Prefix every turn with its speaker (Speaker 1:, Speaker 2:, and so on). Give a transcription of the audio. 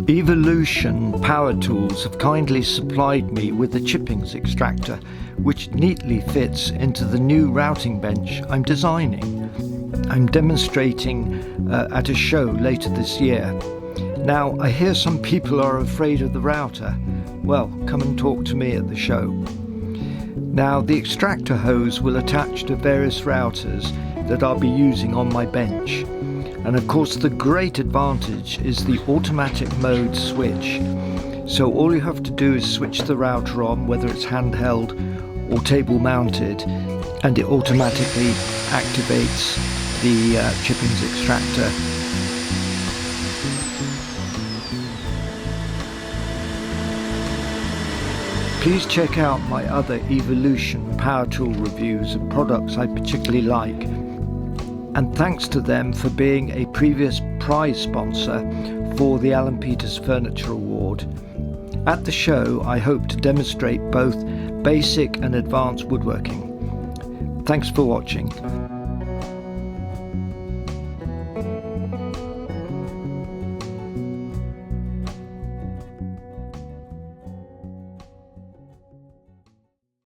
Speaker 1: Evolution Power Tools have kindly supplied me with a Chippings extractor, which neatly fits into the new routing bench I'm designing. I'm demonstrating at a show later this year. Now, I hear some people are afraid of the router. Well, come and talk to me at the show. Now, the extractor hose will attach to various routers that I'll be using on my bench. And of course, the great advantage is the automatic mode switch. So all you have to do is switch the router on, whether it's handheld or table mounted, and it automatically activates the Chippings extractor. Please check out my other Evolution power tool reviews of products I particularly like. And thanks to them for being a previous prize sponsor for the Alan Peters Furniture Award. At the show, I hope to demonstrate both basic and advanced woodworking. Thanks for watching.